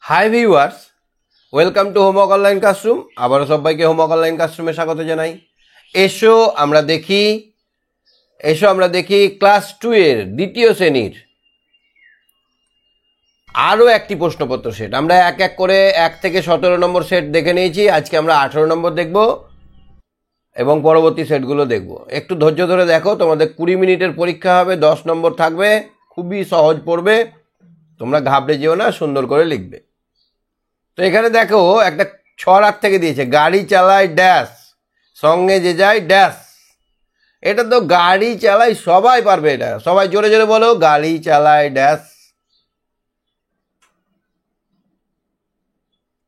Hi viewers, welcome to homework online classroom. আবারও সবাইকে homework online ক্লাসরুমে স্বাগত জানাই। এসো আমরা দেখি ক্লাস 2 এর দ্বিতীয় শ্রেণীর আরও একটি প্রশ্নপত্র সেট। আমরা এক এক করে 1 থেকে 17 নম্বর সেট দেখে নিয়েছি। আজকে আমরা 18 নম্বর দেখব এবং পরবর্তী সেটগুলো দেখব। একটু ধৈর্য ধরে দেখো, তোমাদের 20 মিনিটের পরীক্ষা হবে, 10 নম্বর থাকবে, খুবই সহজ পড়বে, তোমরা ঘাবড়ে যেও না, সুন্দর করে লিখবে। তো এখানে দেখো একটা ছড়ার থেকে দিয়েছে, গাড়ি চালায় ড্যাশ, সঙ্গে যে যায় ড্যাশ। এটা তো গাড়ি চালায়, সবাই পারবে এটা, সবাই জোরে জোরে বলো, গাড়ি চালায় ড্যাশ।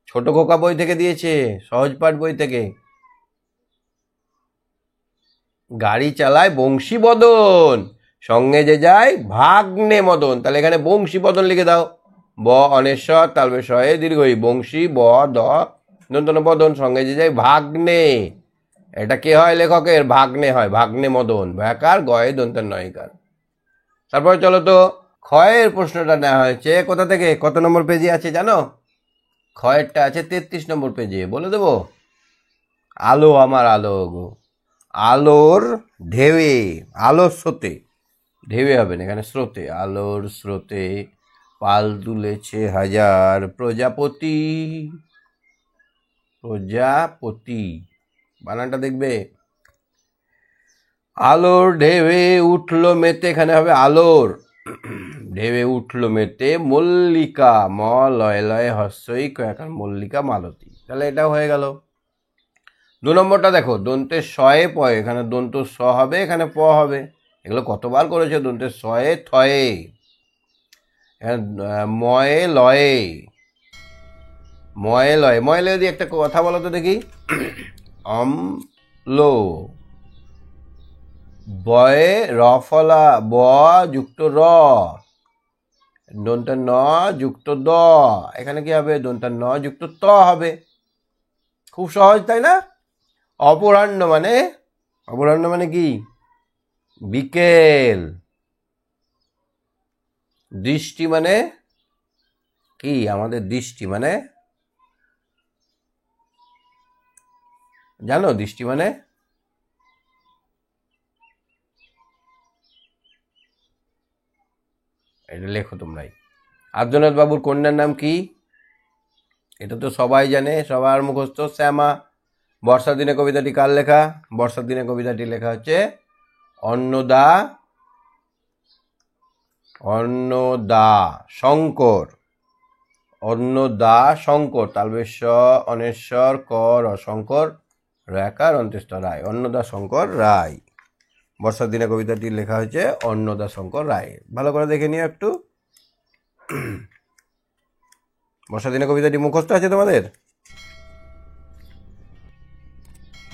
ছোট খোকা বই থেকে দিয়েছে, সহজপাঠ বই থেকে। গাড়ি চালায় বংশীবদন, সঙ্গে যে যায় ভাগ্নে মদন। তাহলে এখানে বংশীবদন লিখে দাও। ব অনেশ্বর তালবে শয়ে দীর্ঘই, বংশী ব দ দন্তন বদন, সঙ্গে যে যায় ভাগ্নে। এটা কে হয়? লেখকের ভাগ্নে হয়, ভাগ্নে মদন, ভয়াকার গয়ে দন্তন নয়কার। তারপরে চলো তো, ক্ষয়ের প্রশ্নটা নেওয়া হয়েছে কোথা থেকে, কত নম্বর পেজে আছে জানো? ক্ষয়েরটা আছে 33 নম্বর পেজে। বলে দেবো, আলো আমার আলো গো, আলোর ঢেউয়ে, আলোর স্রোতে, ঢেউয়ে হবে না এখানে, স্রোতে, আলোর স্রোতে পাল তুলেছে হাজার প্রজাপতি। প্রজাপতি বানানটা দেখবে। আলোর ঢেউয়ে উঠলো মেতে, এখানে হবে আলোর ঢেউয়ে উঠলো মেতে মল্লিকা, ম লয় লয় হস্যই কয়াকার, মল্লিকা মালতী। তাহলে এটাও হয়ে গেল। 2 নম্বরটা দেখো, দন্তের শয়ে পয়ে, এখানে দন্ত স হবে, এখানে প হবে। এগুলো কতবার করেছে, দন্তের শয়ে থয়ে, এখানে ময়ে লয়ে, ময়ে লয়ে। ময়ে লয়ে দিয়ে একটা কথা বলো তো দেখি। লো বয়ে রফলা, ব যুক্ত র, দন্তের ন যুক্ত দ, এখানে কি হবে? দন্তের ন যুক্ত ত হবে। খুব সহজ, তাই না? অপরাহ্ন মানে কি? বিকেল। দৃষ্টি মানে কি? আমাদের দৃষ্টি মানে জানো? দৃষ্টি মানে এটা লেখো তোমরাই। আর্যনাথ বাবুর কন্যার নাম কি? এটা তো সবাই জানে, সবার মুখস্থ, শ্যামা। বর্ষার দিনে কবিতাটি কার লেখা? বর্ষার দিনে কবিতাটি লেখা হচ্ছে অন্নদা শঙ্কর। অন্নদা শঙ্কর, তালবেশ অনেশ্বর কর অশঙ্কর রাকার অন্ত্যেষ্ট রায়, অন্নদা শঙ্কর রায়। বর্ষার দিনে কবিতাটি লেখা হয়েছে অন্নদা শঙ্কর রায়। ভালো করে দেখে নিও একটু। বর্ষার দিনে কবিতাটি মুখস্থ আছে তোমাদের?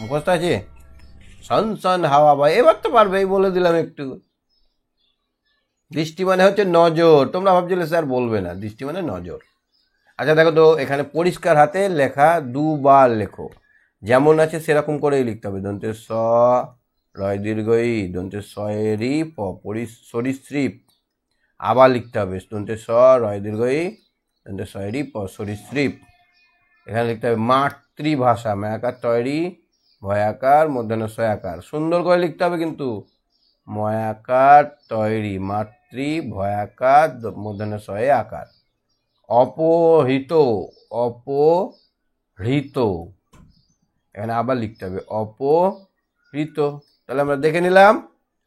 মুখস্থ আছে? সন সন হাওয়া বয়, এবার তো পারবেই, বলে দিলাম একটু। দৃষ্টি মানে হচ্ছে নজর। তোমরা ভাবছিলে স্যার বলবে না, দৃষ্টি মানে নজর। আচ্ছা দেখো তো, এখানে পরিষ্কার হাতে লেখা, 2 বার লেখো, যেমন আছে সেরকম করেই লিখতে হবে। দন্তের স রয় দীর্ঘই, দন্তের সয়েরই প সরীসৃপ, আবার লিখতে হবে দন্তের স রয় দীর্ঘই, দন্তের সয়েরই প সরীসৃপ। এখানে লিখতে হবে মাতৃভাষা, ময়াকার তৈরি ভয়াকার মধ্যাহ্ন সয়াকার। সুন্দর করে লিখতে হবে কিন্তু, ময়াকার তৈরি, মাতৃ ভয়াকার মধ্যাহ্ন সয়ে আকার। অপহৃত, অপহৃত, এখানে আবার লিখতে হবে অপহৃত। তাহলে আমরা দেখে নিলাম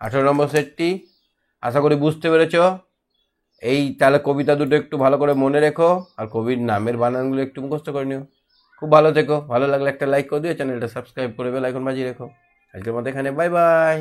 18 নম্বর সেটটি। আশা করি বুঝতে পেরেছ। এই তাহলে কবিতা দুটো একটু ভালো করে মনে রেখো, আর কবির নামের বানানগুলো একটু মুখস্থ করে নিও। খুব ভালো থেকো। ভালো লাগলে একটা লাইক করে দিও, চ্যানেলটা সাবস্ক্রাইব করে বেল আইকন বাজিয়ে রেখো। আজকের মতো এখানে, বাই বাই।